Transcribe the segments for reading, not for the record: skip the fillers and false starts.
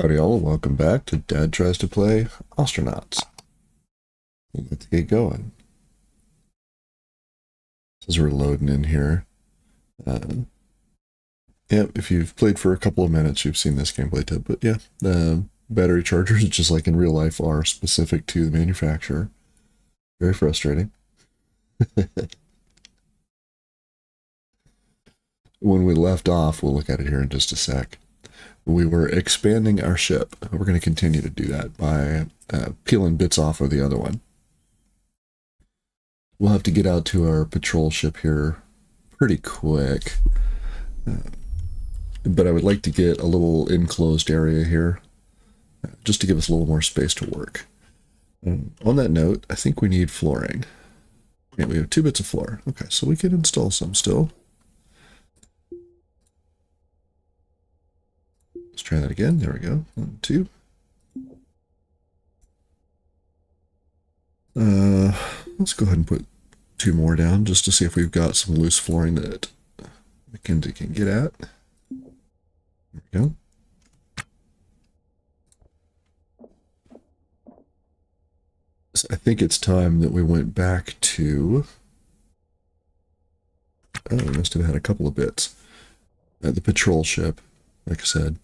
Howdy all, welcome back to Dad Tries to Play Astronauts. Let's get going. As we're loading in here. If you've played for a couple of minutes, you've seen this gameplay tip, but yeah, the battery chargers, just like in real life, are specific to the manufacturer. Very frustrating. When we left off, we'll look at it here in just a sec. We were expanding our ship. We're going to continue to do that by peeling bits off of the other one. We'll have to get out to our patrol ship here pretty quick. But I would like to get a little enclosed area here, just to give us a little more space to work. On that note, I think we need flooring. Yeah, we have 2 bits of floor. Okay, so we can install some still. Let's try that again. There we go. 1, 2. Let's go ahead and put 2 more down just to see if we've got some loose flooring that Mackenzie can get at. There we go. So I think it's time that we went back to... Oh, we must have had a couple of bits. The patrol ship, like I said.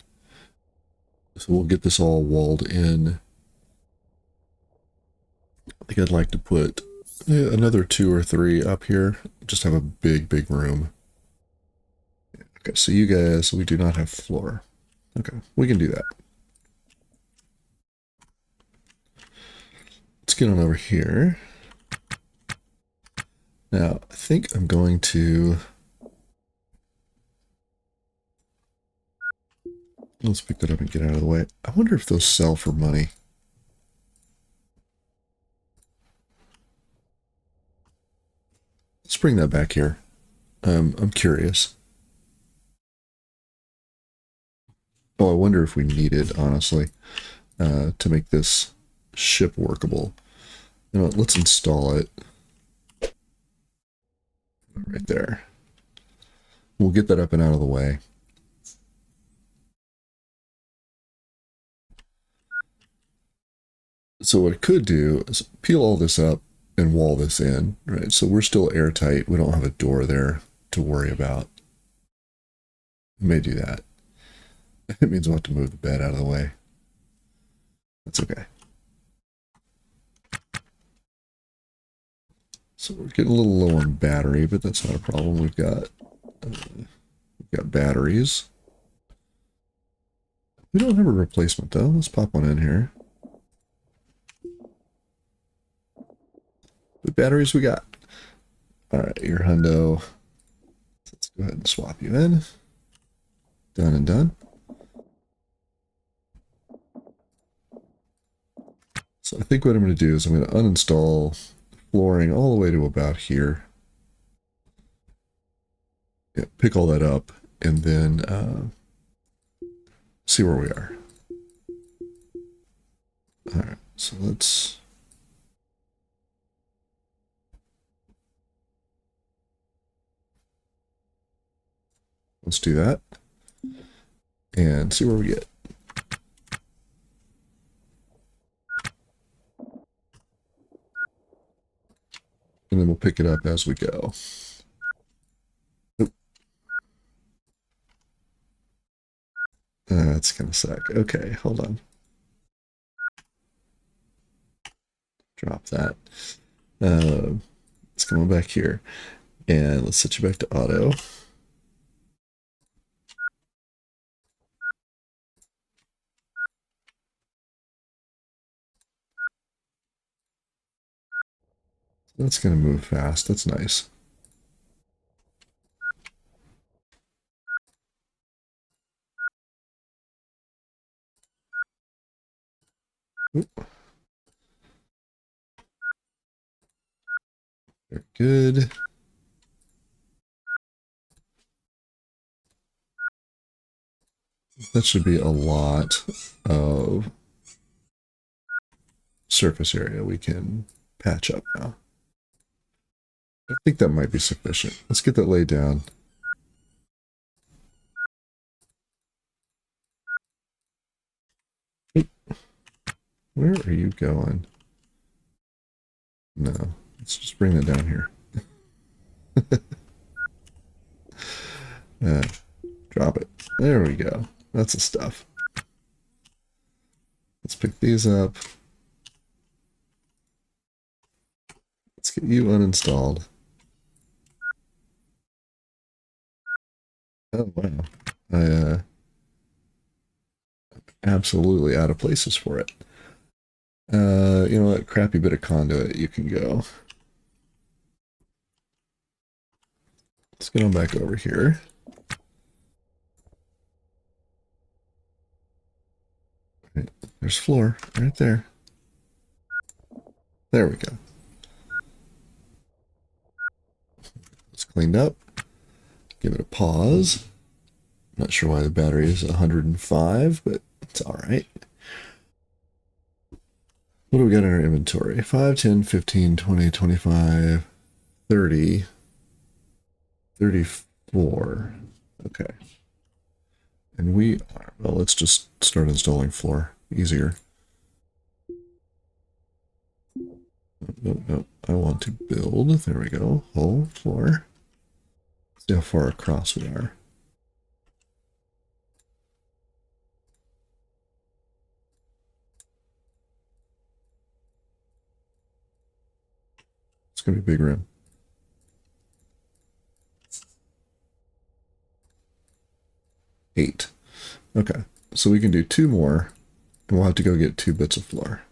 So we'll get this all walled in. I think I'd like to put another 2 or 3 up here. Just have a big room. Okay, so you guys, we do not have floor. Okay, we can do that. Let's get on over here. Now, I think I'm going to... Let's pick that up and get out of the way. I wonder if those sell for money. Let's bring that back here. I'm curious. Oh, I wonder if we need it, honestly, to make this ship workable. You know what, let's install it. Right there. We'll get that up and out of the way. So what I could do is peel all this up and wall this in, right? So we're still airtight. We don't have a door there to worry about. We may do that. It means we'll have to move the bed out of the way. That's okay. So we're getting a little low on battery, but that's not a problem. We've got batteries. We don't have a replacement though. Let's pop one in here. What batteries we got? All right, your hundo. Let's go ahead and swap you in. Done and done. So I think what I'm going to do is I'm going to uninstall flooring all the way to about here. Yeah, pick all that up and then see where we are. All right, so let's... Let's do that and see where we get. And then we'll pick it up as we go. That's gonna suck. Okay, hold on. Drop that. Let's come on back here. And let's set you back to auto. That's going to move fast. That's nice. Oop. Very good. That should be a lot of surface area we can patch up now. I think that might be sufficient. Let's get that laid down. Where are you going? No, let's just bring that down here. Drop it. There we go. That's the stuff. Let's pick these up. Let's get you uninstalled. Oh, wow. I absolutely out of places for it. You know what? Crappy bit of conduit. You can go. Let's get on back over here. Right, there's floor right there. There we go. It's cleaned up. Give it a pause. Not sure why the battery is 105, but it's all right. What do we got in our inventory? 5, 10, 15, 20, 25, 30, 34. Okay. And we are, well, let's just start installing floor. Easier. No, I want to build. There we go. Whole floor. See how far across we are. It's going to be a big room. Eight. Okay. So we can do 2 more, and we'll have to go get 2 bits of floor.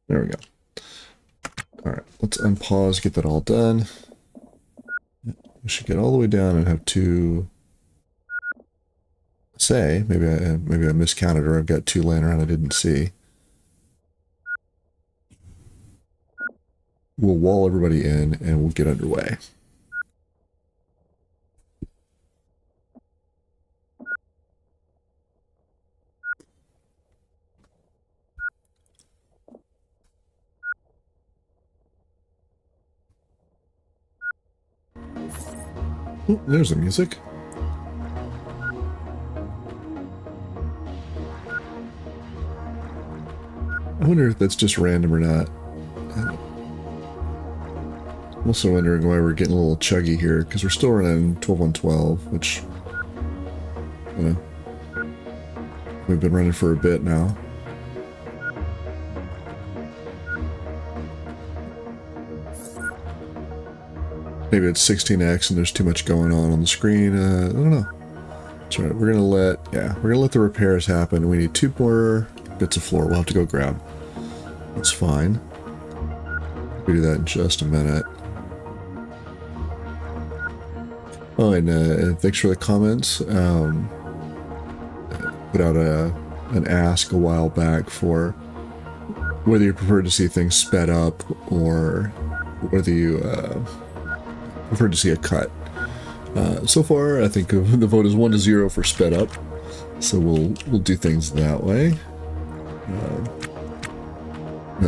There we go. All right, let's unpause, get that all done. We should get all the way down and have 2. Say, maybe I miscounted, or I've got 2 laying around I didn't see. We'll wall everybody in and we'll get underway. Oh, there's the music. I wonder if that's just random or not. I'm also wondering why we're getting a little chuggy here, because we're still running 12/112, which, you know, we've been running for a bit now. Maybe it's 16x and there's too much going on the screen. I don't know. That's right. We're gonna let the repairs happen. We need 2 more bits of floor. We'll have to go grab. That's fine. We'll do that in just a minute. Oh, and thanks for the comments. Put out an ask a while back for whether you prefer to see things sped up or whether you prefer to see a cut. So far, I think the vote is 1-0 for sped up, so we'll do things that way.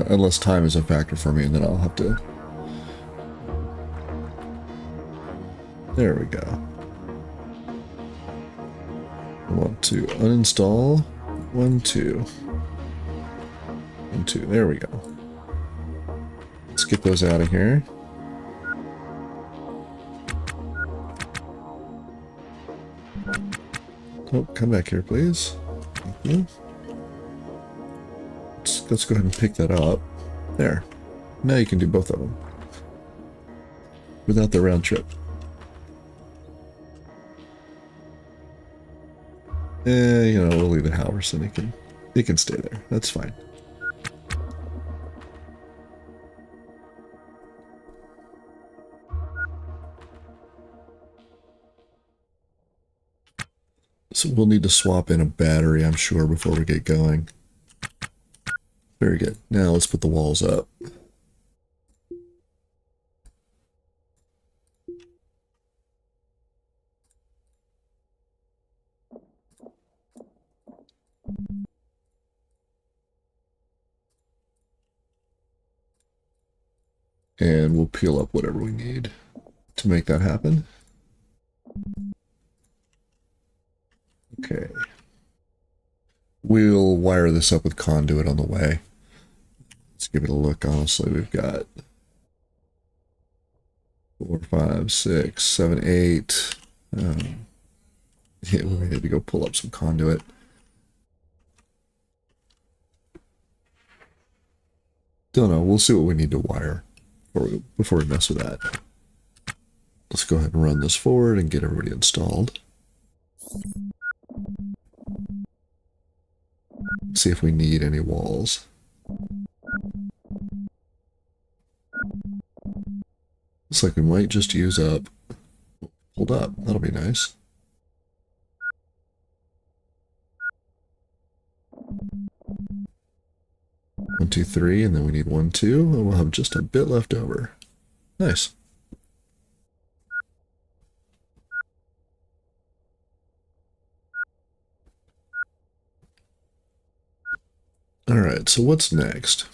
Unless time is a factor for me, and then I'll have to. There we go. I want to uninstall 1, 2. 1, 2. There we go. Let's get those out of here. Oh, come back here, please. Thank you. Let's go ahead and pick that up. There. Now you can do both of them without the round trip. You know, we'll leave it Halverson. He can stay there. That's fine. So we'll need to swap in a battery, I'm sure, before we get going. Very good. Now let's put the walls up. And we'll peel up whatever we need to make that happen. Okay. We'll wire this up with conduit on the way. Let's give it a look. Honestly, we've got 4, 5, 6, 7, 8. Yeah, we need to go pull up some conduit. Don't know. We'll see what we need to wire before we mess with that. Let's go ahead and run this forward and get everybody installed. See if we need any walls. Looks like we might just use up. Hold up. That'll be nice. One, two, three, and then we need 1, 2, and we'll have just a bit left over. Nice. Alright, so what's next?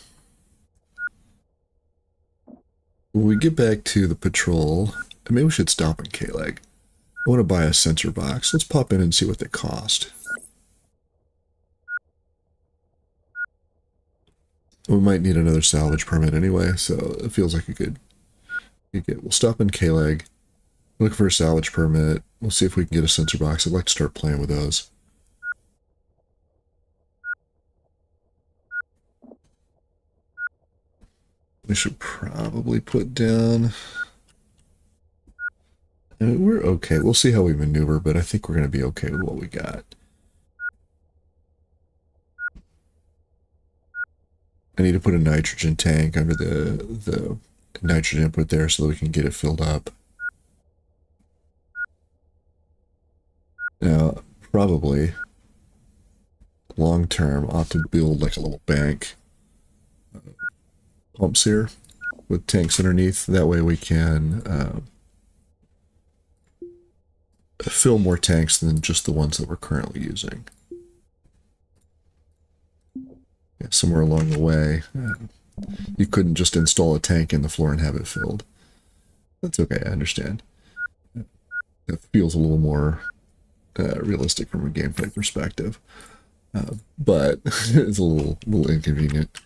When we get back to the patrol, maybe we should stop in K-Leg. I want to buy a sensor box. Let's pop in and see what they cost. We might need another salvage permit anyway, so it feels like a good get. We'll stop in K-Leg, look for a salvage permit. We'll see if we can get a sensor box. I'd like to start playing with those. We should probably put down... I mean, we're okay. We'll see how we maneuver, but I think we're going to be okay with what we got. I need to put a nitrogen tank under the nitrogen input there so that we can get it filled up. Now, probably long term, ought to build like a little bank pumps here with tanks underneath. That way we can fill more tanks than just the ones that we're currently using. Yeah, somewhere along the way, you couldn't just install a tank in the floor and have it filled. That's okay, I understand. It feels a little more realistic from a gameplay perspective, but it's a little inconvenient.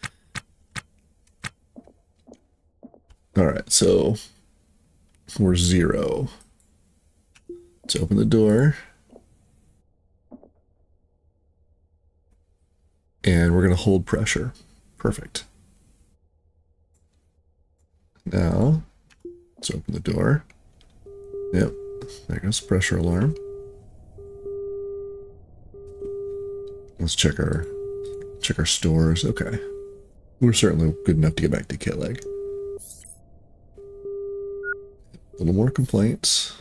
All right, so we're 0. Let's open the door. And we're going to hold pressure. Perfect. Now, let's open the door. Yep, there goes the pressure alarm. Let's check our stores. Okay. We're certainly good enough to get back to K-Leg. A little more complaints.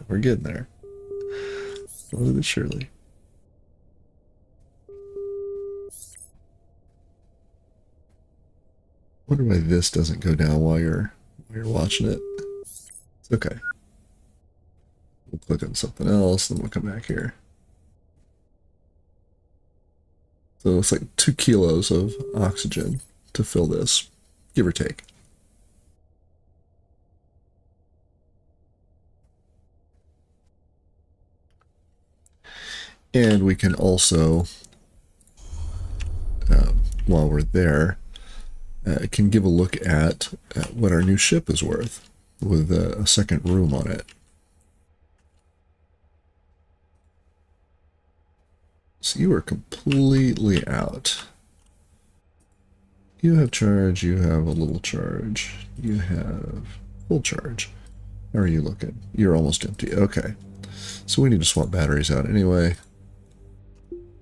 We're getting there. Slowly but surely. Wonder why this doesn't go down while you're watching it. It's okay. We'll click on something else, then we'll come back here. So it's like 2 kilos of oxygen to fill this, give or take. And we can also, while we're there, can give a look at what our new ship is worth with a second room on it. So you are completely out. You have charge, you have a little charge, you have full charge. How are you looking? You're almost empty. Okay. So we need to swap batteries out anyway.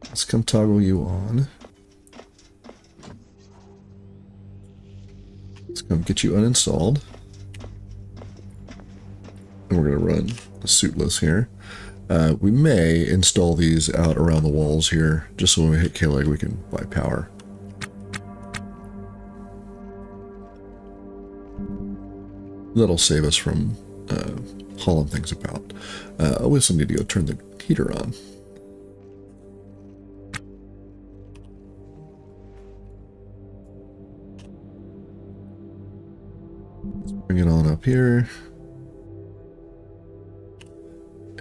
Let's come toggle you on. Let's come get you uninstalled. And we're going to run a suitless here. We may install these out around the walls here, just so when we hit K-Leg we can buy power. That'll save us from hauling things about. We also need to go turn the heater on. Bring it on up here.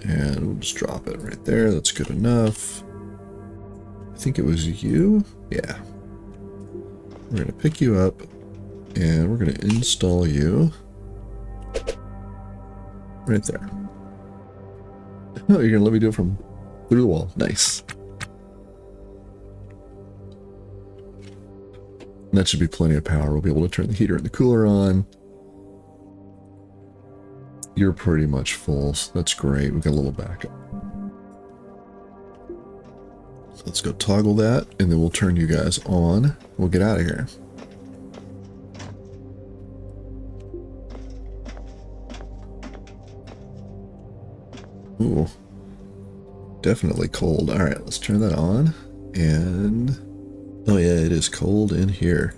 And we'll just drop it right there. That's good enough. I think it was you. Yeah. We're going to pick you up and we're going to install you right there. Oh, you're going to let me do it from through the wall. Nice. And that should be plenty of power. We'll be able to turn the heater and the cooler on. You're pretty much full, so that's great. We've got a little backup. So let's go toggle that, and then we'll turn you guys on. We'll get out of here. Ooh. Definitely cold. Alright, let's turn that on. And... oh yeah, it is cold in here.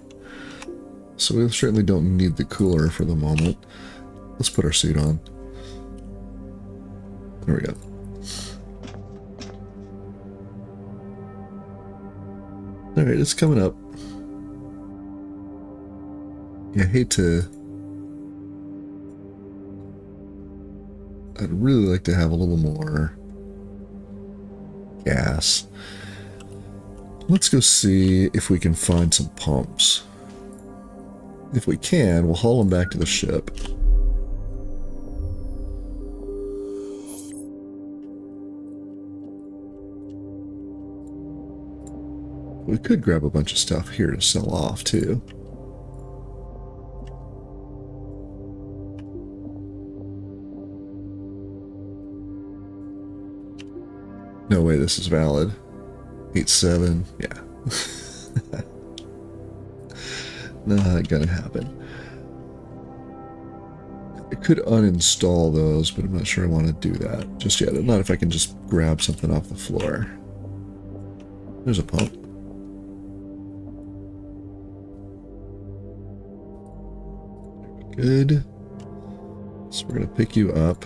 So we certainly don't need the cooler for the moment. Let's put our suit on. There we go. Alright, it's coming up. Yeah, I hate to... I'd really like to have a little more gas. Let's go see if we can find some pumps. If we can, we'll haul them back to the ship. We could grab a bunch of stuff here to sell off, too. No way this is valid. 8.7, yeah. Not gonna happen. I could uninstall those, but I'm not sure I want to do that just yet. Not if I can just grab something off the floor. There's a pump. Good. So we're gonna pick you up.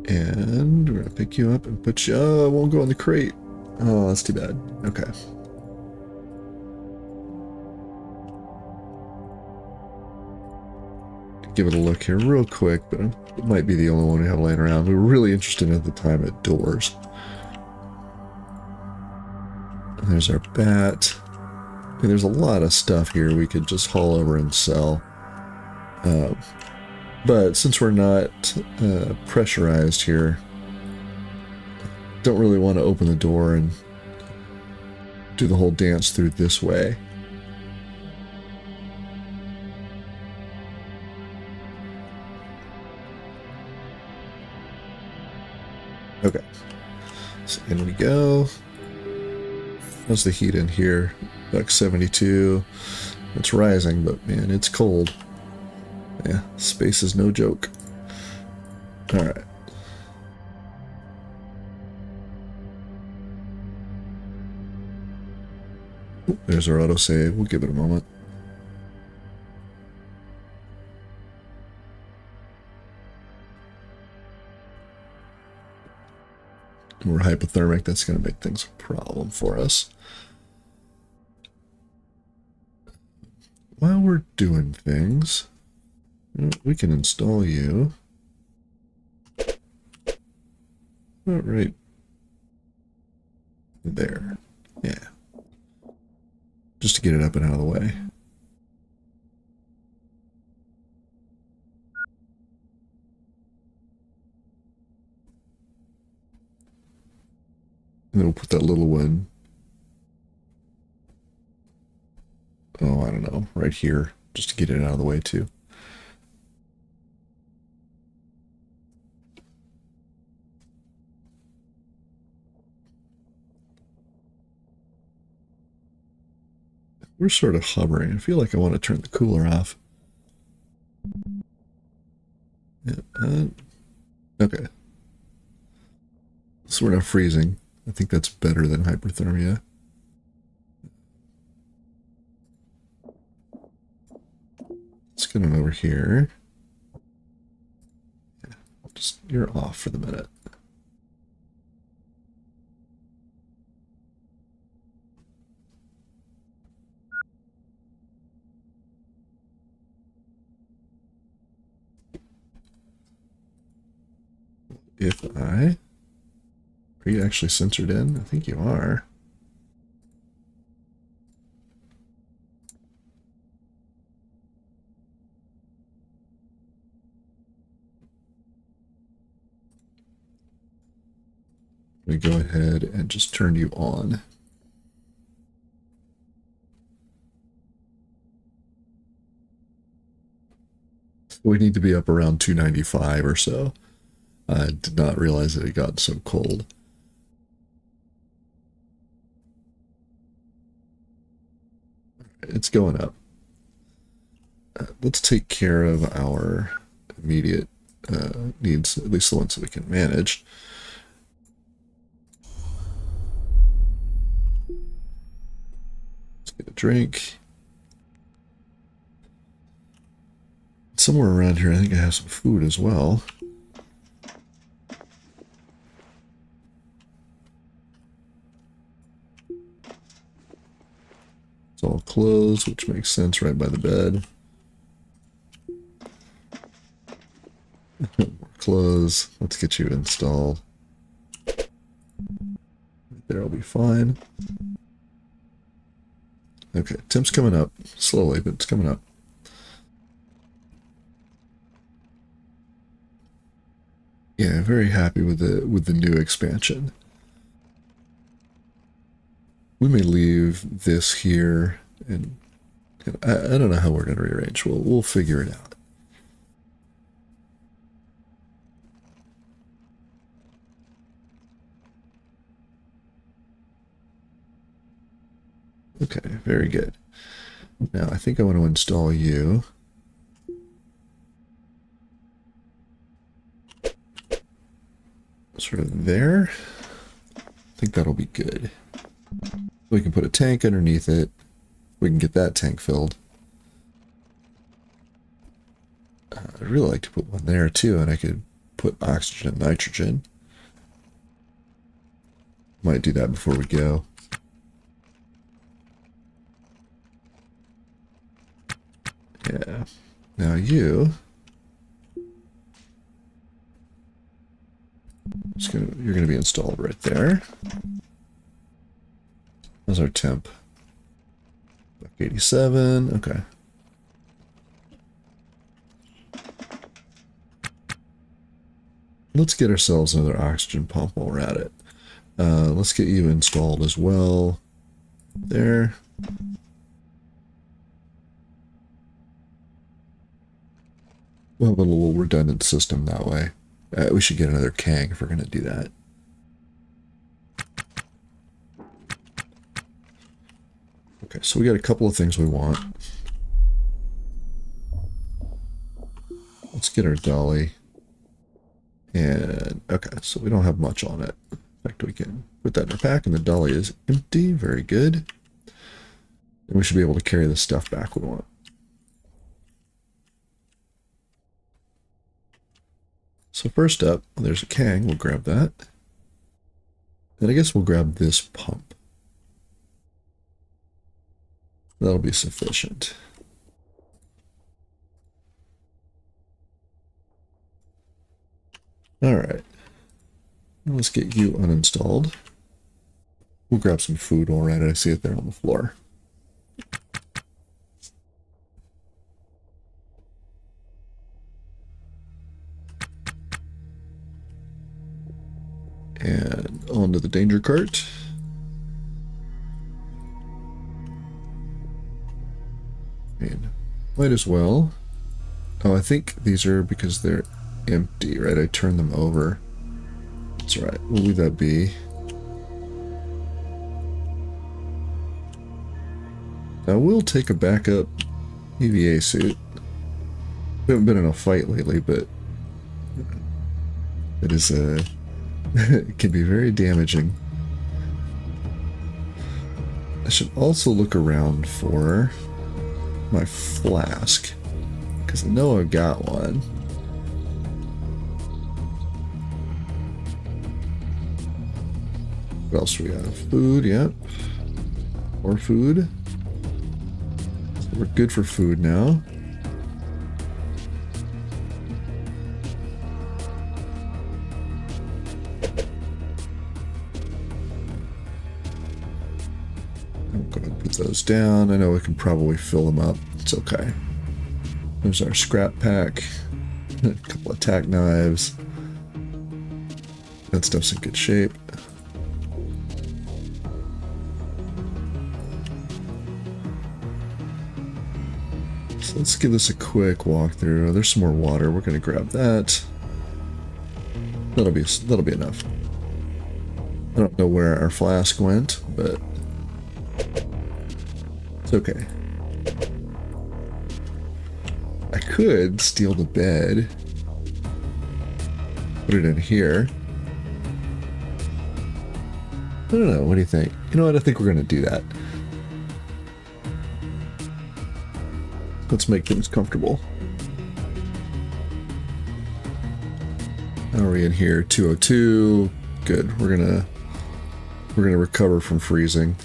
And we're gonna pick you up and put you... oh, it won't go in the crate. Oh, that's too bad. Okay. Give it a look here real quick, but it might be the only one we have laying around. We were really interested at the time at doors. And there's our bat. And there's a lot of stuff here we could just haul over and sell. But since we're not pressurized here, don't really want to open the door and do the whole dance through this way. Okay, so in we go. How's the heat in here? Buck 72. It's rising, but man, it's cold. Yeah, space is no joke. Alright. There's our autosave. We'll give it a moment. We're hypothermic. That's going to make things a problem for us. While we're doing things, we can install you. Right there. Yeah. Just to get it up and out of the way. And then we'll put that little one, oh, I don't know, right here, just to get it out of the way too. We're sort of hovering. I feel like I want to turn the cooler off. Yeah, okay. So we're not freezing. I think that's better than hyperthermia. Let's get on over here. Yeah, just, you're off for the minute. if I... Are you actually censored in? I think you are. We go ahead and just turn you on. We need to be up around 295 or so. I did not realize that it got so cold. It's going up. Let's take care of our immediate needs, at least the ones that we can manage. Let's get a drink. Somewhere around here, I think I have some food as well. It's all closed, which makes sense right by the bed. More clothes. Let's get you installed. There'll be fine. Okay, temp's coming up. Slowly, but it's coming up. Yeah, very happy with the new expansion. We may leave this here, and I don't know how we're going to rearrange. We'll figure it out. Okay, very good. Now I think I want to install you. Sort of there. I think that'll be good. We can put a tank underneath it. We can get that tank filled. I'd really like to put one there too, and I could put oxygen and nitrogen. Might do that before we go. Yeah. Now you're gonna be installed right there. How's our temp? 87. Okay. Let's get ourselves another oxygen pump while we're at it. Let's get you installed as well. There. We'll have a little redundant system that way. We should get another Kang if we're going to do that. Okay, so we got a couple of things we want. Let's get our dolly. And, okay, so we don't have much on it. In fact, we can put that in our pack, and the dolly is empty. Very good. And we should be able to carry the stuff back we want. So first up, there's a Kang. We'll grab that. And I guess we'll grab this pump. That'll be sufficient. All right. Let's get you uninstalled. We'll grab some food while we're at it. I see it there on the floor. And onto the danger cart. And might as well. Oh, I think these are because they're empty, right? I turned them over. That's right. We'll leave that be. I will take a backup EVA suit. We haven't been in a fight lately, but it is it can be very damaging. I should also look around for my flask, because I know I've got one. What else do we have? Food, yep. More food. So we're good for food now. Put those down. I know we can probably fill them up. It's okay. There's our scrap pack. A couple of tack knives. That stuff's in good shape. So let's give this a quick walkthrough. There's some more water. We're gonna grab that. That'll be enough. I don't know where our flask went, but it's okay. I could steal the bed, put it in here. I don't know. What do you think? You know what? I think we're gonna do that. Let's make things comfortable. How are we in here? 202. Good. We're gonna recover from freezing.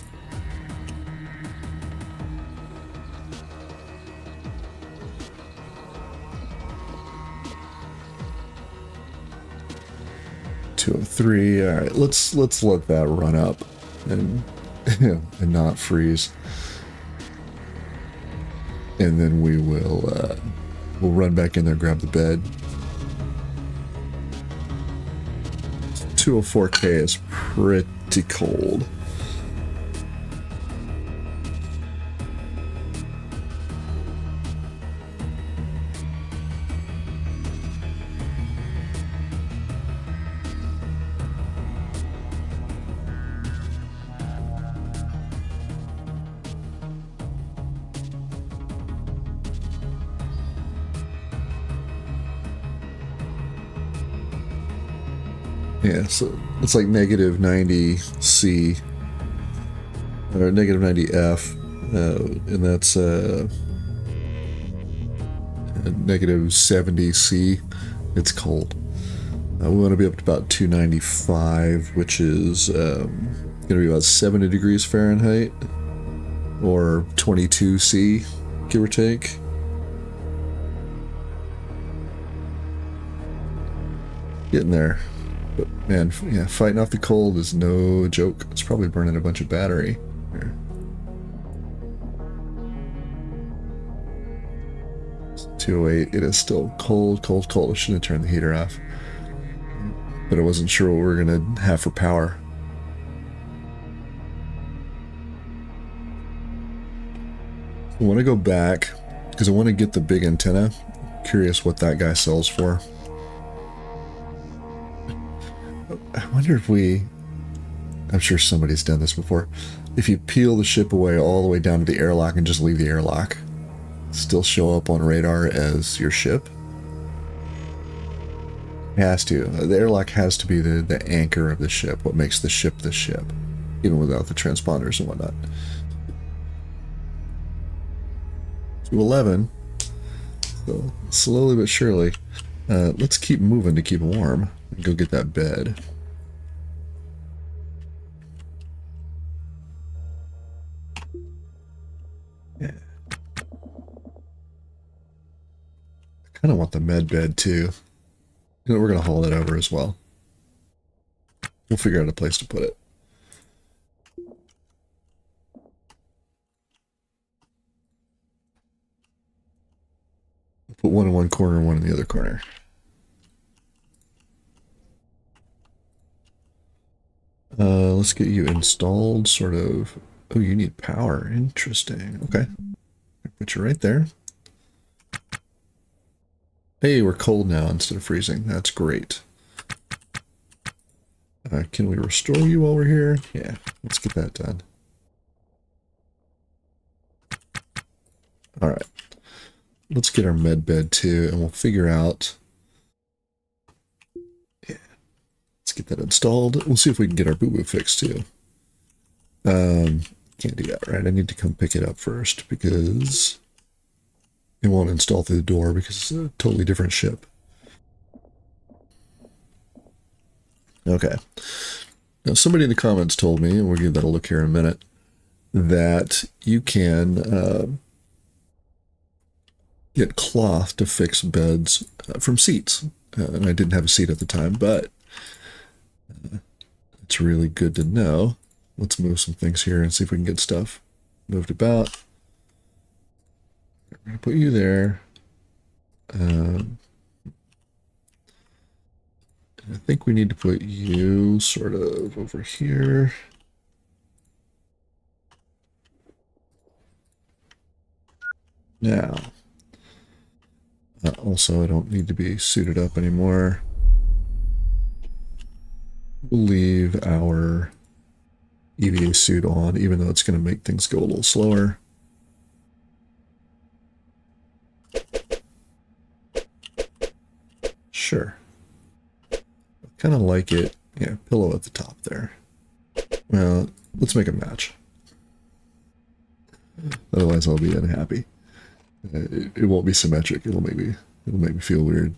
All right, let's let that run up and and not freeze, and then we'll run back in there, grab the bed. 204K is pretty cold. Yeah, so it's like negative 90 C or negative 90 F, and that's negative 70 C. It's cold. We want to be up to about 295, which is going to be about 70 degrees Fahrenheit or 22 C, give or take. Getting there. But man, yeah, fighting off the cold is no joke. It's probably burning a bunch of battery here. It's 208. It is still cold, cold, cold. I should have turned the heater off. But I wasn't sure what we were going to have for power. I want to go back because I want to get the big antenna. Curious what that guy sells for. I wonder if I'm sure somebody's done this before. If you peel the ship away all the way down to the airlock and just leave the airlock, still show up on radar as your ship? It has to. The airlock has to be the anchor of the ship, what makes the ship, even without the transponders and whatnot. 211. So slowly but surely. Let's keep moving to keep warm and go get that bed. Yeah. I kind of want the med bed too. You know, we're going to haul it over as well. We'll figure out a place to put it. Put one in one corner, one in the other corner. Let's get you installed, sort of. Oh, you need power. Interesting. Okay. Put you right there. Hey, we're cold now instead of freezing. That's great. Can we restore you while we're here? Yeah, let's get that done. All right. Let's get our med bed too, and we'll figure out. Yeah. Let's get that installed. We'll see if we can get our boo-boo fixed too. Can't do that, right? I need to come pick it up first because it won't install through the door because it's a totally different ship. Okay. Now, somebody in the comments told me, and we'll give that a look here in a minute, that you can get cloth to fix beds from seats. And I didn't have a seat at the time, but it's really good to know. Let's move some things here and see if we can get stuff. moved about. We're going to put you there. I think we need to put you sort of over here. Now, also I don't need to be suited up anymore. We'll leave our EVA suit on, even though it's going to make things go a little slower. Sure. Kind of like it. Yeah, pillow at the top there. Well, let's make a match. Otherwise, I'll be unhappy. It won't be symmetric. It'll make me feel weird.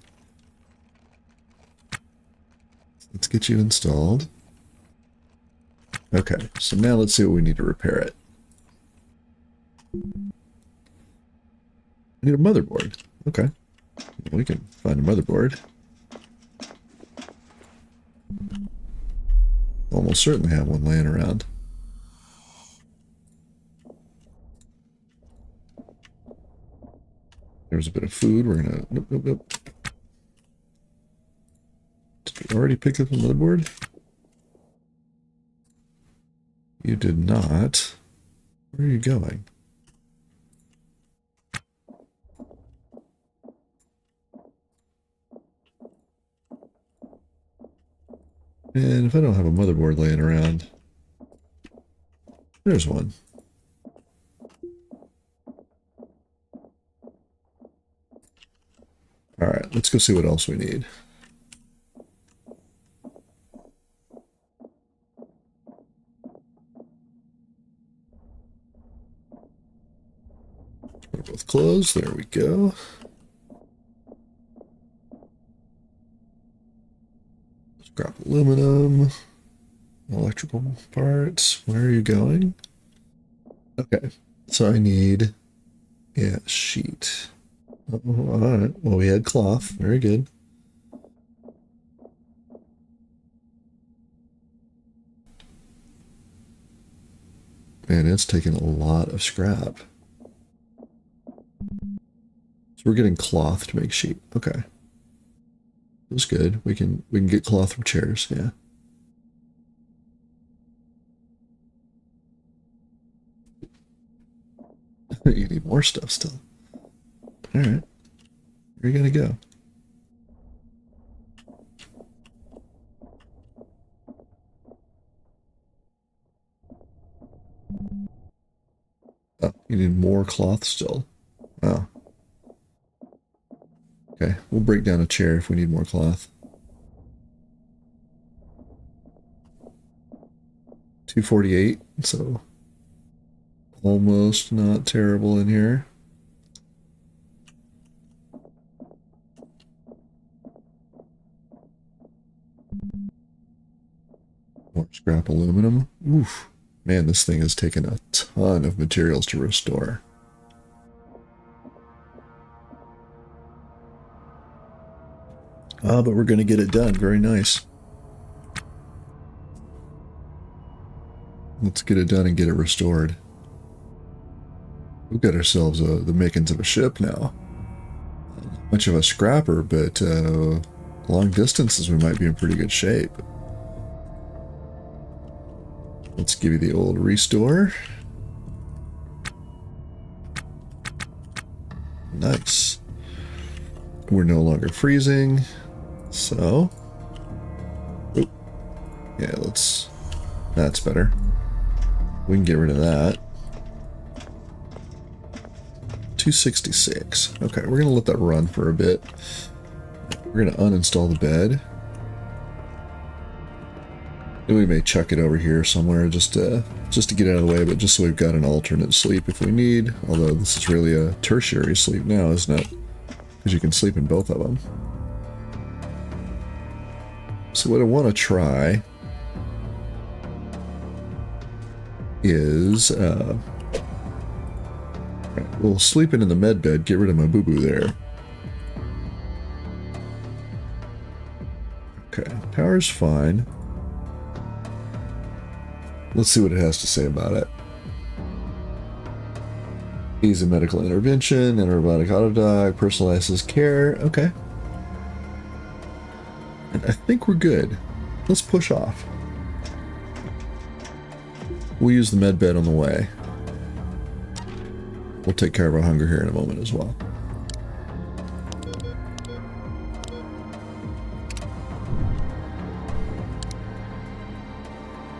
Let's get you installed. Okay, so now let's see what we need to repair it. I need a motherboard. Okay, we can find a motherboard. Almost certainly have one laying around. There's a bit of food. We're gonna... Nope, nope, nope. Did we already pick up the motherboard? You did not. Where are you going? And if I don't have a motherboard laying around... There's one. Alright, let's go see what else we need. We're both closed. There we go. Scrap aluminum. Electrical parts. Where are you going? Okay, so I need... Yeah, sheet. Oh, alright, well we had cloth. Very good. Man, it's taking a lot of scrap. So we're getting cloth to make sheet. Okay. That's good. We can get cloth from chairs, yeah. You need more stuff still. Alright. Where are you gonna go? Oh, you need more cloth still. Wow. Okay, we'll break down a chair if we need more cloth. 248, so almost not terrible in here. More scrap aluminum. Oof. Man, this thing has taken a ton of materials to restore. Ah, but we're going to get it done. Very nice. Let's get it done and get it restored. We've got ourselves the makings of a ship now. Not much of a scrapper, but long distances we might be in pretty good shape. Let's give you the old restore. Nice. We're no longer freezing, so... Oop. Yeah, let's... That's better. We can get rid of that. 266. Okay, we're going to let that run for a bit. We're going to uninstall the bed. And we may chuck it over here somewhere just to get out of the way, but just so we've got an alternate sleep if we need. Although this is really a tertiary sleep now, isn't it? Because you can sleep in both of them. So what I want to try is we'll sleep in the med bed, get rid of my boo-boo there. Okay, power's fine. Let's see what it has to say about it. Easy medical intervention, and robotic autodog, personalizes care. Okay. And I think we're good. Let's push off. We'll use the med bed on the way. We'll take care of our hunger here in a moment as well.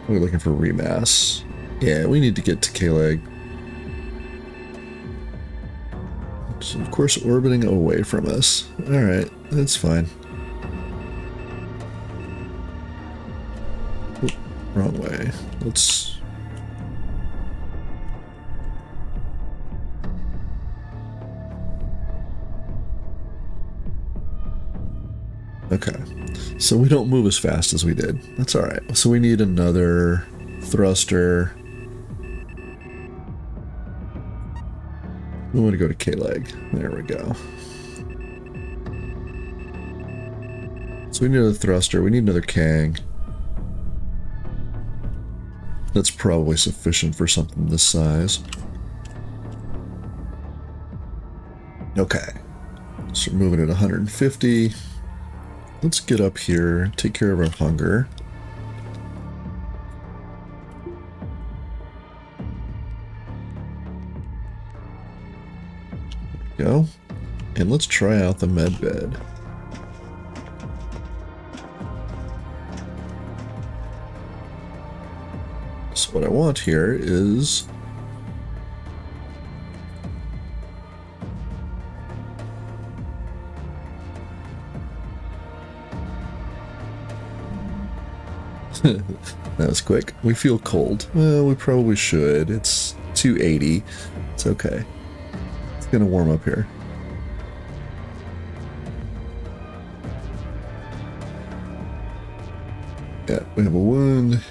We're looking for remass. Yeah, we need to get to K-Leg. So of course, orbiting away from us. Alright, that's fine. Oop, wrong way. Let's... Okay. So we don't move as fast as we did. That's alright. So we need another thruster. We want to go to K-Leg. There we go. So we need another thruster. We need another Kang. That's probably sufficient for something this size. Okay. So we're moving at 150. Let's get up here, take care of our hunger. There we go. And let's try out the med bed. So what I want here is that was quick. We feel cold. Well, we probably should. It's 280. It's okay. It's gonna warm up here. Yeah, we have a wound.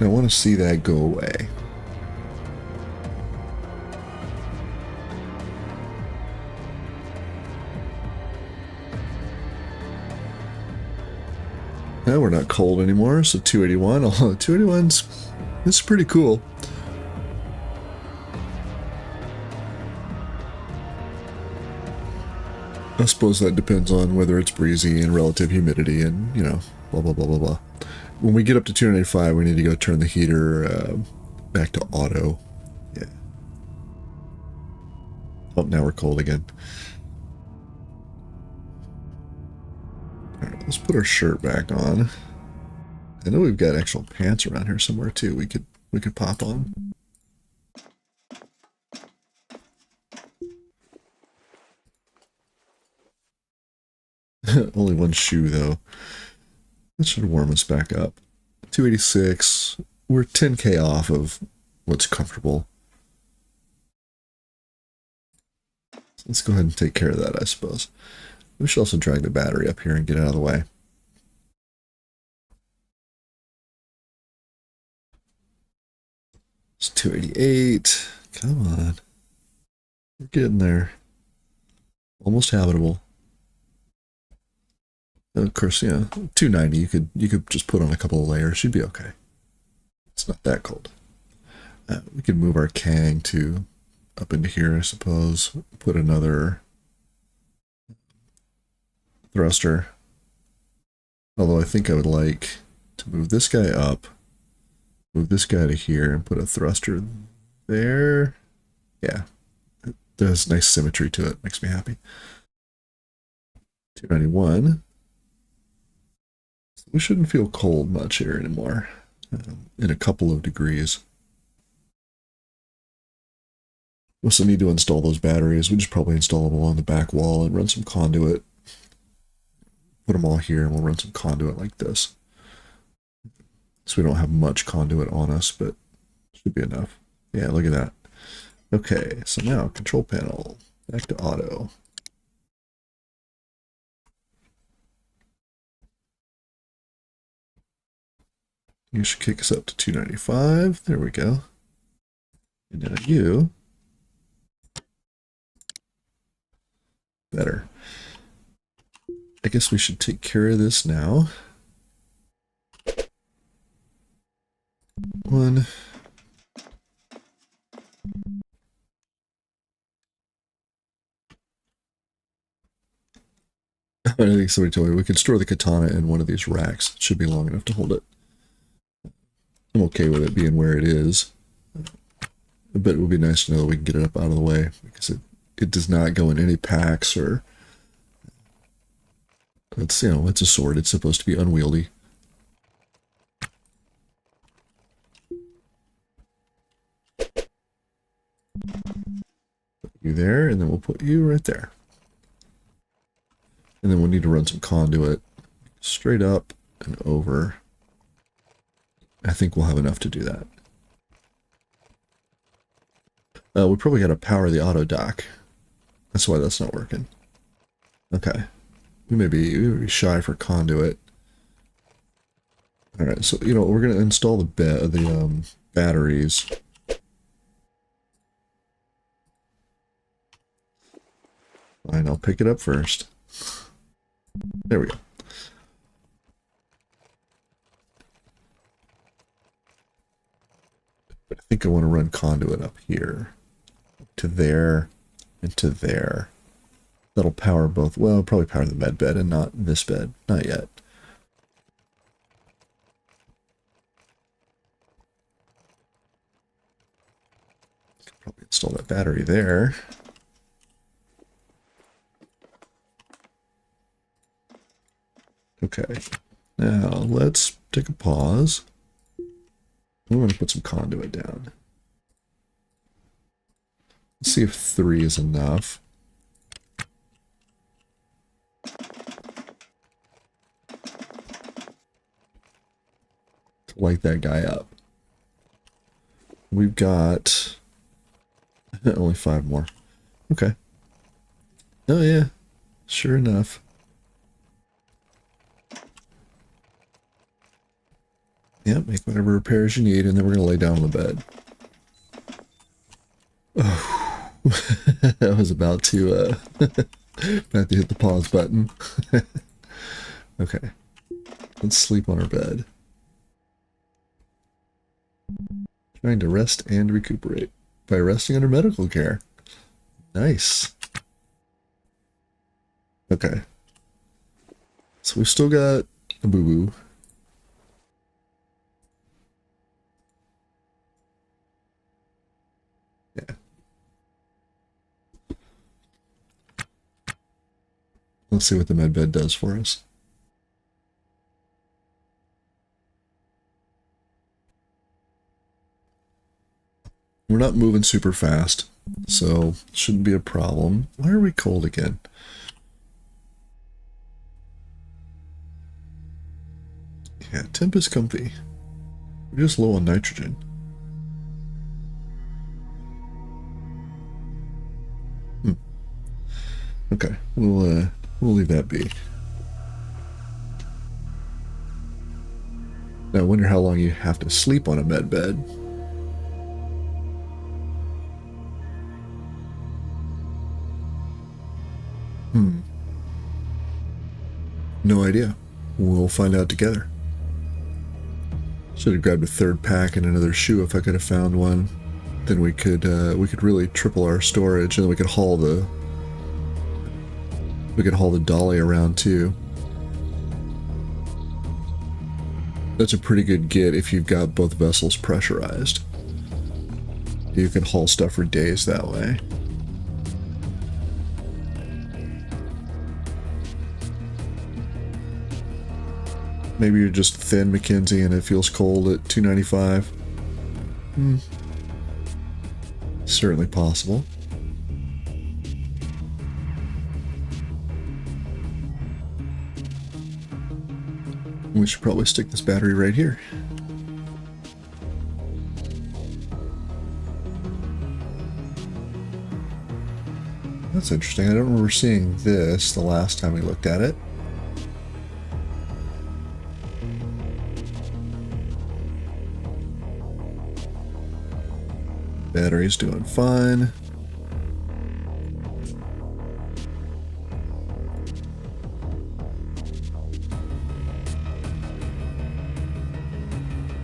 I want to see that go away. Now we're not cold anymore, so 281. Although 281's it's pretty cool. I suppose that depends on whether it's breezy and relative humidity and, you know, blah, blah, blah, blah, blah. When we get up to 295, we need to go turn the heater back to auto. Yeah. Oh, now we're cold again. All right, let's put our shirt back on. I know we've got actual pants around here somewhere too. We could pop on. Only one shoe though. That should warm us back up. 286. We're 10k off of what's comfortable. Let's go ahead and take care of that, I suppose. We should also drag the battery up here and get out of the way. It's 288. Come on. We're getting there. Almost habitable. And of course, yeah, 290. You could just put on a couple of layers. You'd be okay. It's not that cold. We could move our Kang to up into here, I suppose. Put another thruster. Although I think I would like to move this guy up, move this guy to here, and put a thruster there. Yeah, there's nice symmetry to it. Makes me happy. 291. We shouldn't feel cold much here anymore. In a couple of degrees. We'll still need to install those batteries. We just probably install them along the back wall and run some conduit. Put them all here and we'll run some conduit like this. So we don't have much conduit on us, but should be enough. Yeah, look at that. Okay, so now control panel, back to auto. You should kick us up to 295. There we go. And now you. Better. I guess we should take care of this now. One. I think somebody told me we could store the katana in one of these racks. It should be long enough to hold it. I'm okay with it being where it is. But it would be nice to know that we can get it up out of the way, because it does not go in any packs, or it's, you know, it's a sword. It's supposed to be unwieldy. Put you there, and then we'll put you right there. And then we'll need to run some conduit straight up and over. I think we'll have enough to do that. We probably got to power the auto dock. That's why that's not working. Okay. We may be shy for conduit. Alright, so, you know, we're going to install the batteries. Fine, I'll pick it up first. There we go. But I think I want to run conduit up here. To there, and to there. That'll power both. Well, probably power the med bed and not this bed. Not yet. Could probably install that battery there. Okay. Now, let's take a pause. I'm going to put some conduit down. Let's see if 3 is enough. To light that guy up. We've got only 5 more. Okay. Oh yeah, sure enough. Yep, make whatever repairs you need, and then we're going to lay down on the bed. Oh. I was about to about to hit the pause button. Okay. Let's sleep on our bed. Trying to rest and recuperate by resting under medical care. Nice. Okay. So we've still got a boo-boo. Yeah. Let's see what the med bed does for us. We're not moving super fast, so shouldn't be a problem. Why are we cold again? Yeah, temp is comfy. We're just low on nitrogen. Okay, we'll leave that be. Now I wonder how long you have to sleep on a med bed. No idea. We'll find out together. Should have grabbed a 3rd pack and another shoe if I could have found one. Then we could really triple our storage, and then we could haul the dolly around too. That's a pretty good get if you've got both vessels pressurized. You can haul stuff for days that way. Maybe you're just thin, Mackenzie, and it feels cold at 295. Certainly possible. We should probably stick this battery right here. That's interesting. I don't remember seeing this the last time we looked at it. Battery's doing fine.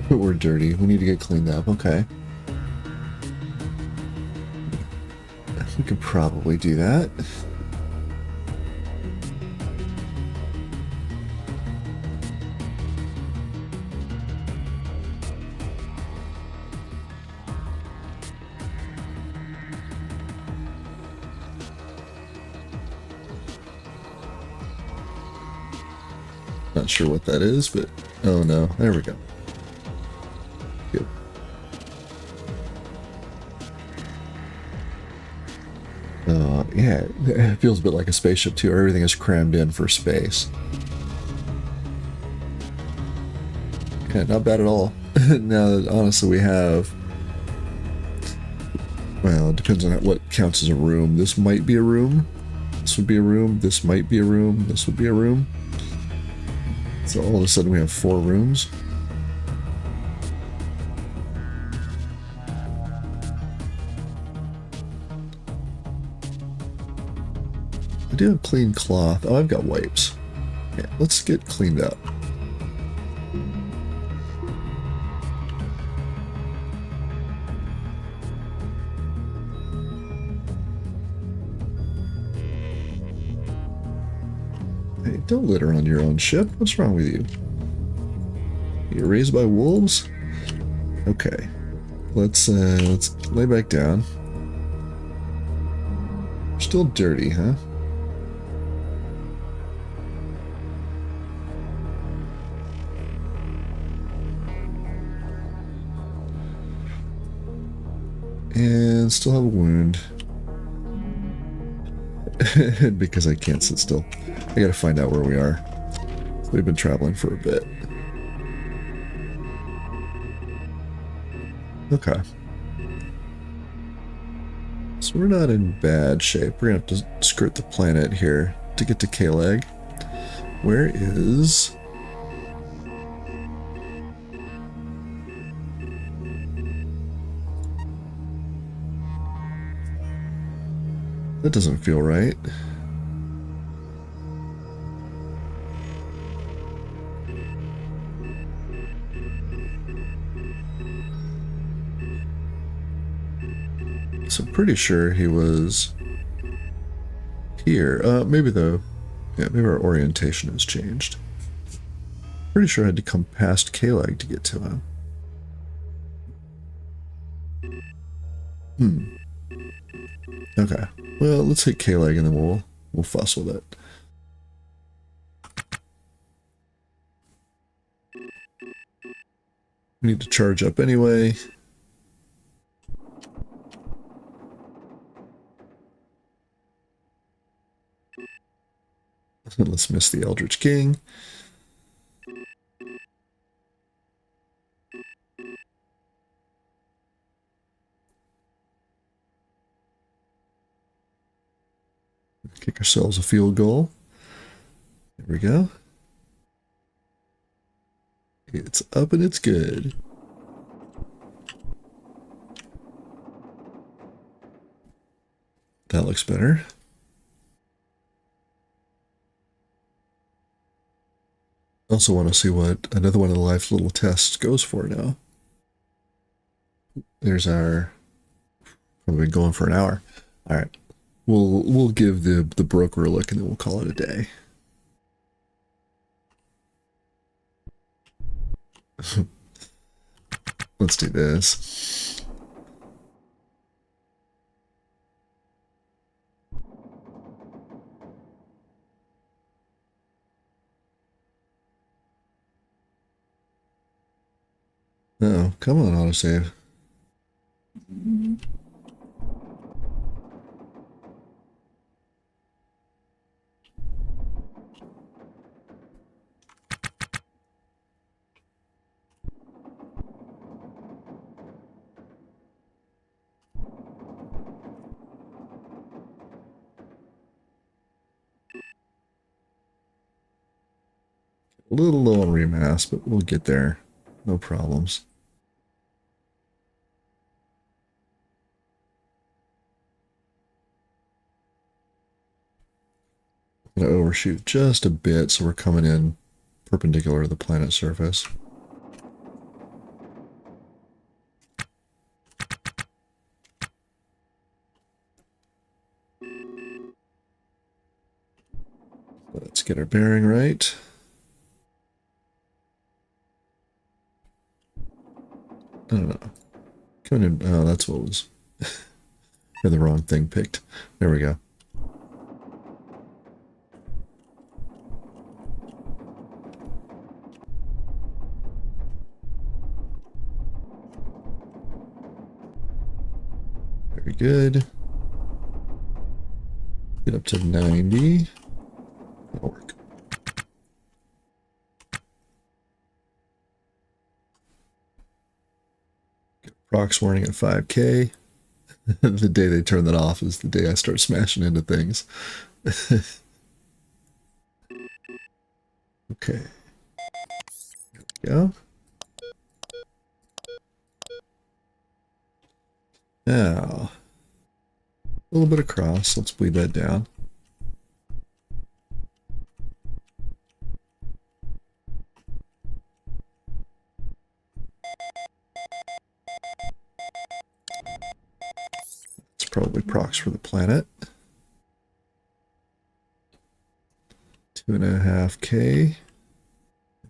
We're dirty. We need to get cleaned up. Okay. We could probably do that. Not sure what that is, but oh no, there we go. Good. Yeah, it feels a bit like a spaceship too. Everything is crammed in for space. Yeah, not bad at all. Now, honestly, we have... Well, it depends on what counts as a room. This might be a room. This would be a room. This might be a room. This would be a room. So all of a sudden we have 4 rooms. I do have clean cloth. Oh, I've got wipes. Yeah, let's get cleaned up. Hey, don't litter on your own ship. What's wrong with you? You're raised by wolves? Okay. Let's lay back down. Still dirty, huh? And still have a wound. Because I can't sit still. I gotta find out where we are. We've been traveling for a bit. Okay. So we're not in bad shape. We're gonna have to skirt the planet here to get to Kalag. Where is... That doesn't feel right. So I'm pretty sure he was here. Maybe maybe our orientation has changed. Pretty sure I had to come past Kalag to get to him. Okay. Well, let's hit Kalag and then we'll fuss with it. We need to charge up anyway. Let's miss the Eldritch King. Kick ourselves a field goal. There we go. It's up and it's good. That looks better. Also want to see what another one of the life little tests goes for now. There's our... We've been going for an hour. All right. We'll give the broker a look and then we'll call it a day. Let's do this. Uh-oh, come on, autosave. A little low on remass, but we'll get there. No problems. I'm going to overshoot just a bit, so we're coming in perpendicular to the planet's surface. Let's get our bearing right. No. Coming in. Oh, that's what was. Had the wrong thing picked. There we go. Very good. Get up to 90. That'll work. Get a prox warning at 5K. The day they turn that off is the day I start smashing into things. Okay. There we go. Now, a little bit of cross. Let's bleed that down. It's probably prox for the planet. 2.5K.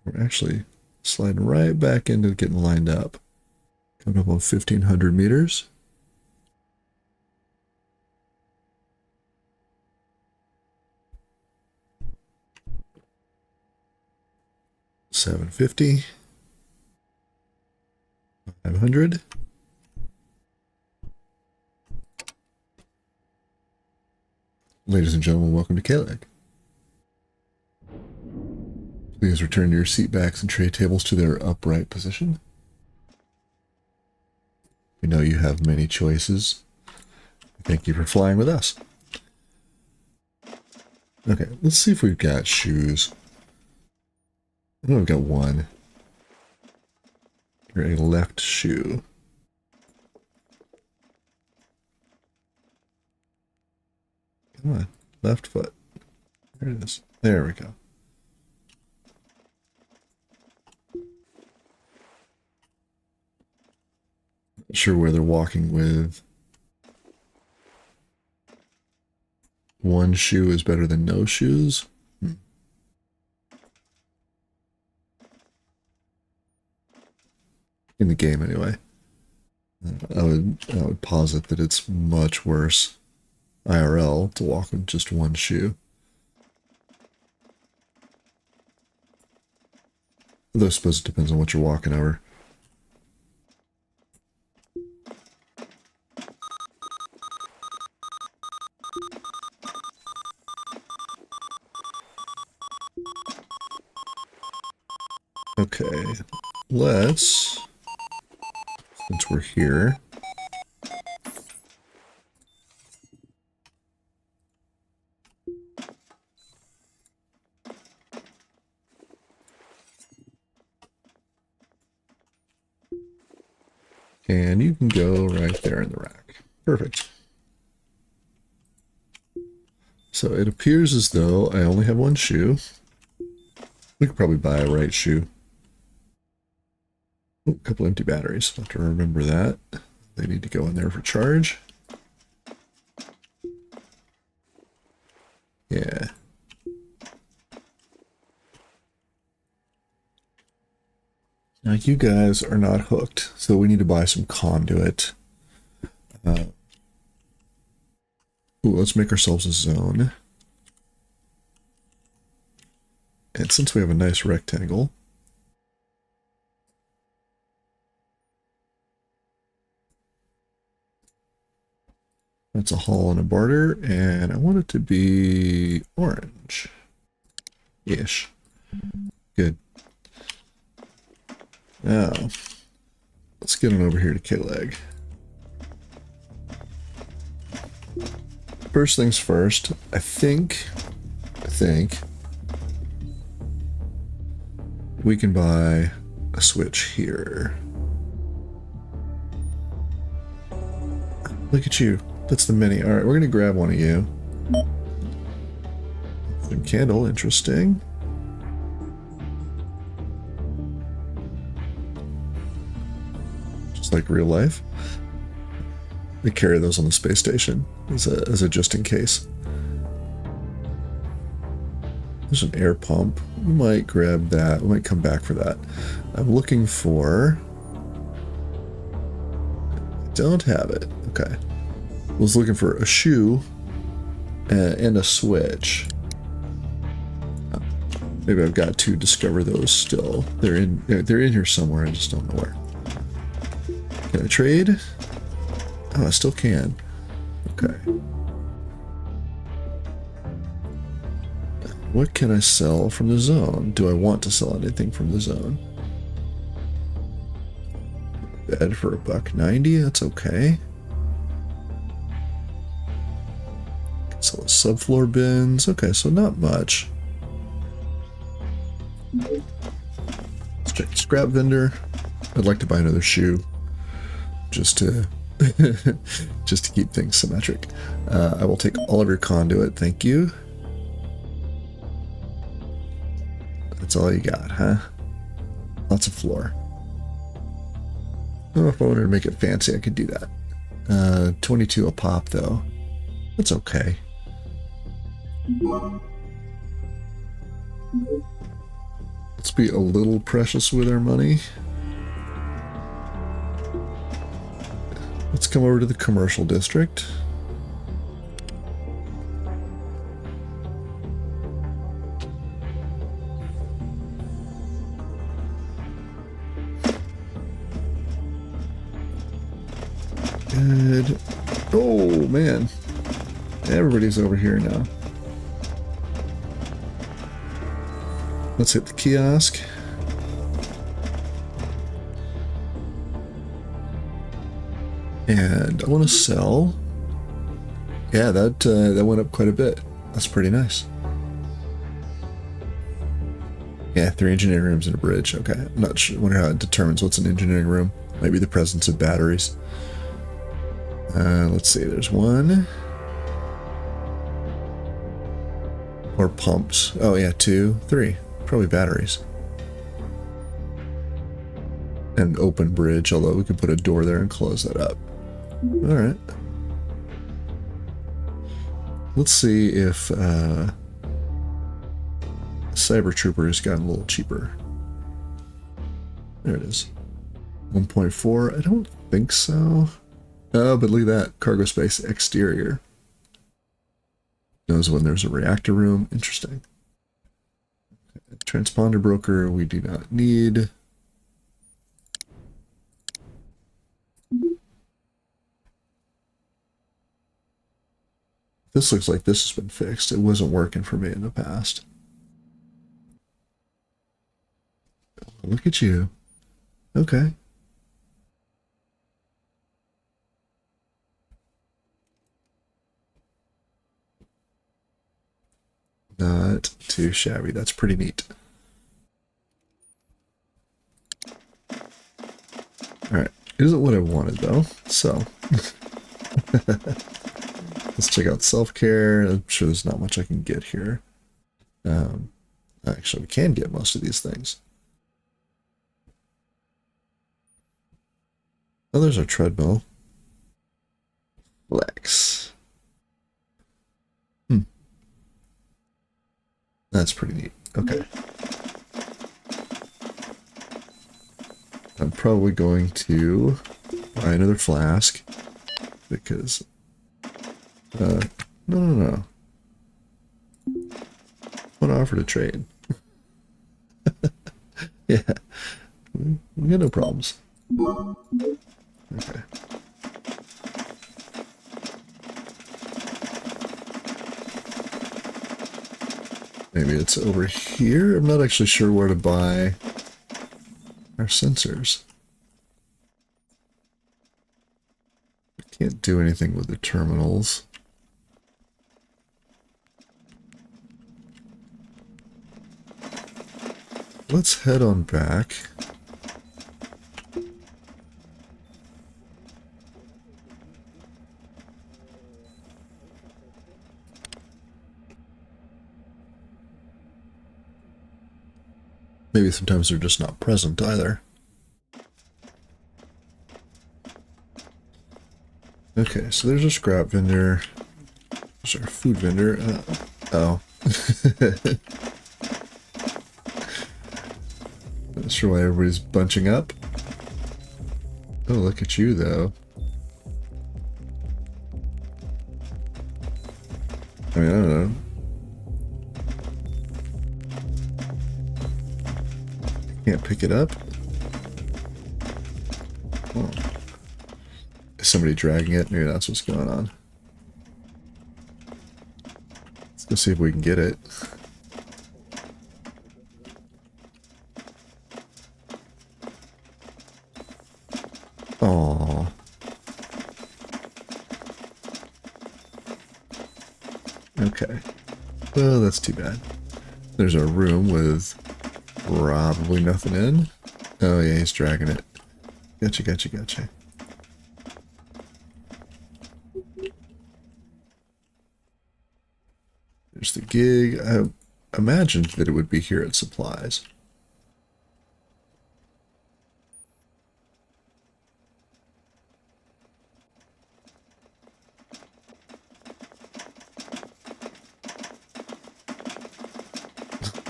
We're actually sliding right back into getting lined up. Coming up on 1,500 meters. $750. 500. Ladies and gentlemen, welcome to Kalag. Please return your seat backs and tray tables to their upright position. We know you have many choices. Thank you for flying with us. Okay, let's see if we've got shoes. I know we've got one. You're a left shoe. Come on, left foot. There it is. There we go. Not sure where they're walking with. One shoe is better than no shoes. In the game, anyway. I would posit that it's much worse IRL to walk with just one shoe. Although I suppose it depends on what you're walking over. Okay, let's, since we're here, and you can go right there in the rack. Perfect. So it appears as though I only have one shoe. We could probably buy a right shoe. Oh, a couple empty batteries. I'll have to remember that. They need to go in there for charge. Yeah. Now you guys are not hooked, so we need to buy some conduit. Ooh, let's make ourselves a zone. And since we have a nice rectangle, that's a haul and a barter, and I want it to be orange-ish. Good. Now, let's get on over here to Kalag. First things first, I think we can buy a switch here. Look at you. That's the mini. All right, we're going to grab one of you. Some candle, interesting. Just like real life. They carry those on the space station as a just in case. There's an air pump. We might grab that. We might come back for that. I'm looking for... I don't have it. Okay. I was looking for a shoe and a switch. Maybe I've got to discover those still. They're in here somewhere. I just don't know where. Can I trade? Oh, I still can. Okay. What can I sell from the zone? Do I want to sell anything from the zone? Bed for $1.90, that's okay. Sell the subfloor bins. Okay, so not much. Let's check the scrap vendor. I'd like to buy another shoe just to just to keep things symmetric. I will take all of your conduit, thank you. That's all you got, huh? Lots of floor. Oh, if I wanted to make it fancy, I could do that. 22 a pop, though. That's okay. Let's be a little precious with our money. Let's come over to the commercial district. Good. Oh, man. Everybody's over here now. Let's hit the kiosk. And I want to sell. Yeah, that went up quite a bit. That's pretty nice. Yeah, 3 engineering rooms and a bridge. Okay, I'm not sure. I wonder how it determines what's an engineering room. Maybe the presence of batteries. Let's see. There's one. Or pumps. Oh yeah, 2, 3. Probably batteries. And open bridge, although we could put a door there and close that up. Alright. Let's see if Cyber Trooper has gotten a little cheaper. There it is. 1.4. I don't think so. Oh, but look at that. Cargo space exterior. Knows when there's a reactor room. Interesting. Transponder broker we do not need. This looks like this has been fixed. It wasn't working for me in the past. Look at you. Okay. Not too shabby. That's pretty neat. Alright. It isn't what I wanted, though. So. Let's check out self-care. I'm sure there's not much I can get here. Actually, we can get most of these things. Oh, there's our treadmill. Flex. That's pretty neat. Okay. I'm probably going to buy another flask because no. What offer to trade? Yeah. We got no problems. Okay. Maybe it's over here. I'm not actually sure where to buy our sensors. Can't do anything with the terminals. Let's head on back. Maybe sometimes they're just not present either. Okay, so there's a scrap vendor. There's our food vendor. Oh. Not sure why everybody's bunching up. Oh, look at you, though. I mean, I don't know. Can't pick it up? Oh. Is somebody dragging it? Maybe that's what's going on. Let's see if we can get it. Aww. Okay. Well, that's too bad. There's a room with probably nothing in. Oh yeah, he's dragging it. Gotcha, gotcha, gotcha. There's the gig. I imagined that it would be here at supplies.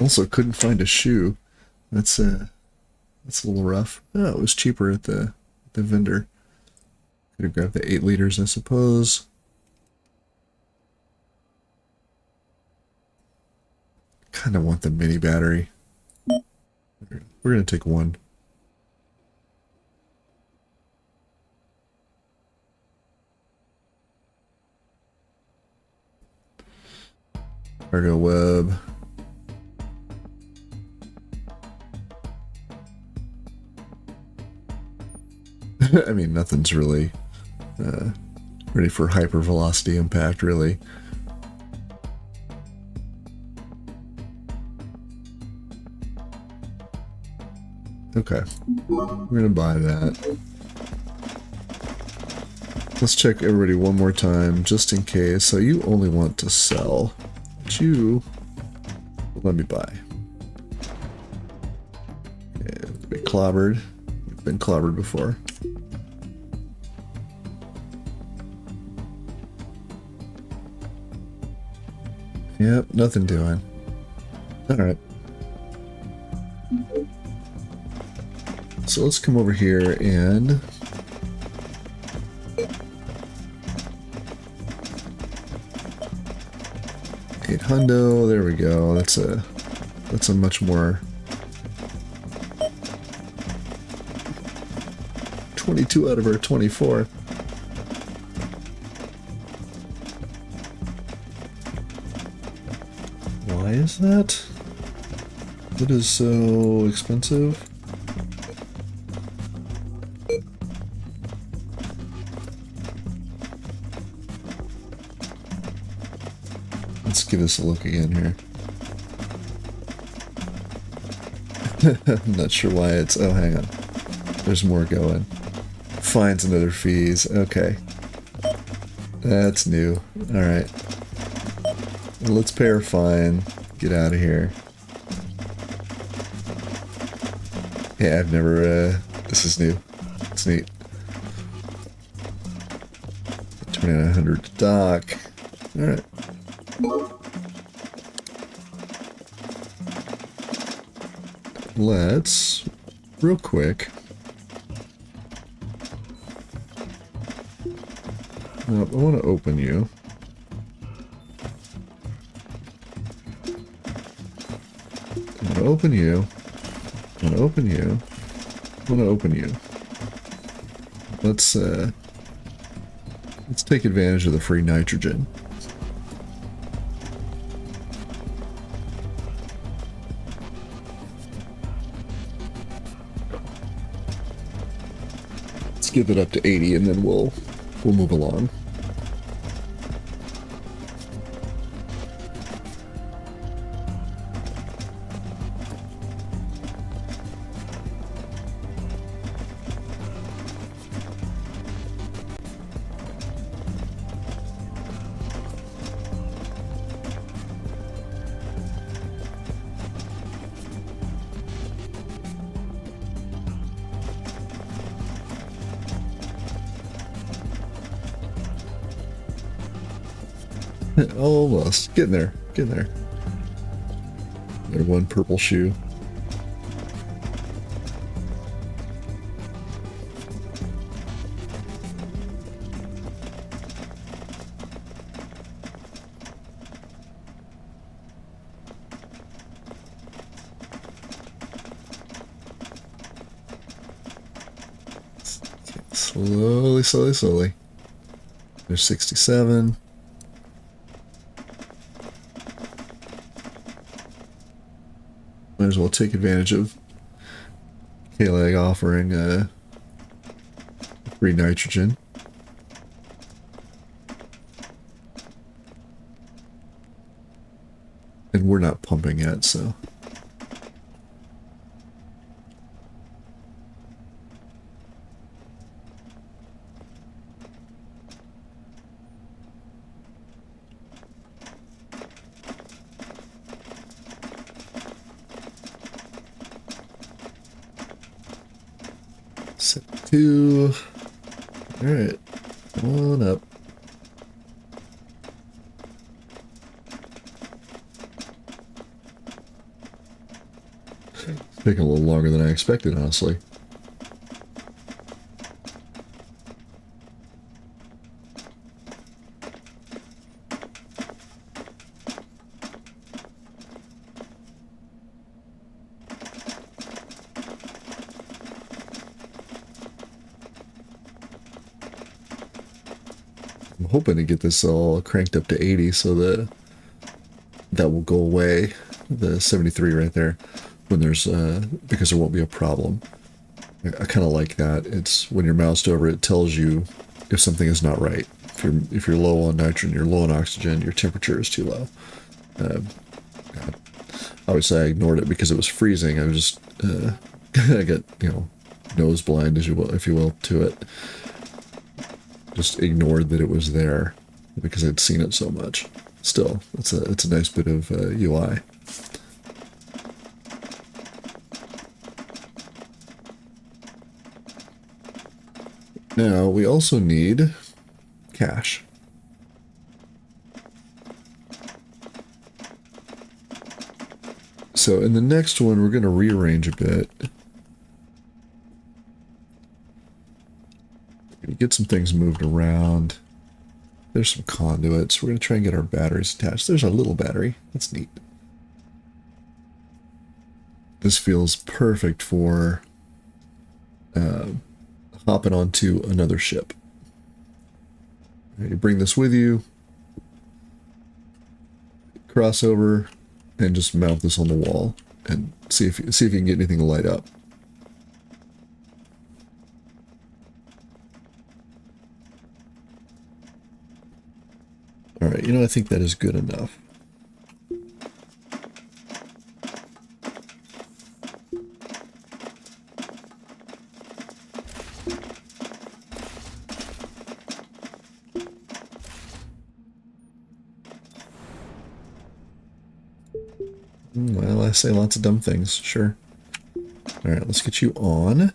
Also, couldn't find a shoe. That's a little rough. Oh, it was cheaper at the vendor. Could have grabbed the 8 liters, I suppose. Kind of want the mini battery. We're gonna take one. Cargo web. I mean, nothing's really ready for hypervelocity impact, really. Okay, we're gonna buy that. Let's check everybody one more time, just in case. So you only want to sell, but you let me buy. Okay, be clobbered. You've been clobbered before. Yep, nothing doing. Alright. So let's come over here and... $800, there we go. That's a much more... 22 out of our 24. Why is that? It is so expensive. Let's give this a look again here. I'm not sure why it's... Oh, hang on. There's more going. Fines and other fees. Okay. That's new. Alright. Let's pay our fine. Get out of here. Yeah, I've never... this is new. It's neat. 2900 to dock. Alright. Let's, real quick, I want to open you. I want to open you. I want to open you. I want to open you. Let's take advantage of the free nitrogen. Give it up to 80 and then we'll move along. Almost. Getting there. Getting there. There's one purple shoe. Slowly, slowly, slowly. There's 67. Might as well take advantage of K-Lag offering free nitrogen. And we're not pumping yet, so... Set 2. Alright. Come on up. It's taking a little longer than I expected, honestly. I'm hoping to get this all cranked up to 80 so that will go away, the 73 right there, when there's because there won't be a problem. I kind of like that. It's when you're moused over, it tells you if something is not right. If you're low on nitrogen, you're low on oxygen, your temperature is too low. Obviously, I ignored it because it was freezing. I was just I got nose blind, as you will, if you will, to it. Just ignored that it was there because I'd seen it so much. Still, it's a nice bit of UI. Now we also need cash. So in the next one, we're going to rearrange a bit. Get some things moved around. There's some conduits. We're going to try and get our batteries attached. There's our little battery. That's neat. This feels perfect for hopping onto another ship. You bring this with you, cross over, and just mount this on the wall and see if you can get anything to light up. All right, I think that is good enough. Well, I say lots of dumb things, sure. All right, let's get you on.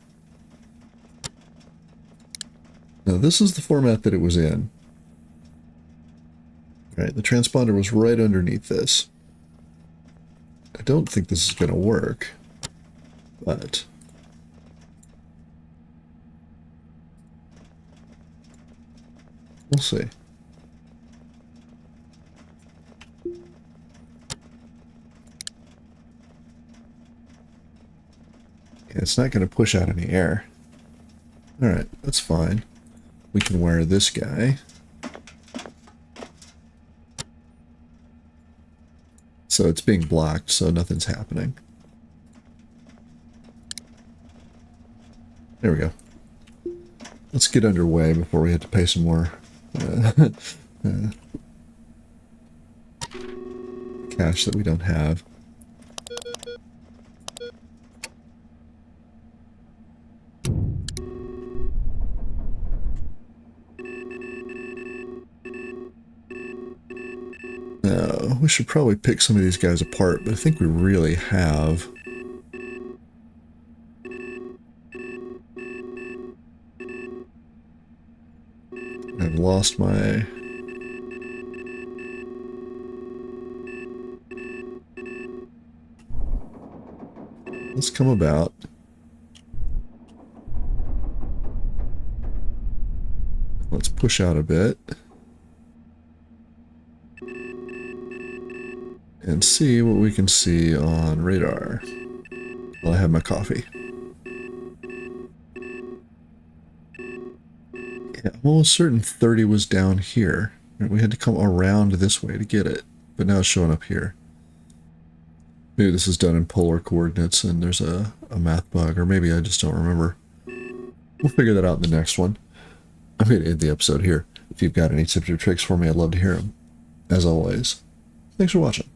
Now, this is the format that it was in. All right, the transponder was right underneath this. I don't think this is going to work, but... we'll see. Yeah, it's not going to push out any air. Alright, that's fine. We can wire this guy. So it's being blocked, so nothing's happening. There we go. Let's get underway before we have to pay some more cash that we don't have. We should probably pick some of these guys apart, but I think we really have. I've lost my... Let's come about. Let's push out a bit. And see what we can see on radar while I have my coffee. Yeah, I'm almost certain 30 was down here. We had to come around this way to get it, but now it's showing up here. Maybe this is done in polar coordinates and there's a math bug, or maybe I just don't remember. We'll figure that out in the next one. I'm going to end the episode here. If you've got any tips or tricks for me, I'd love to hear them. As always, thanks for watching.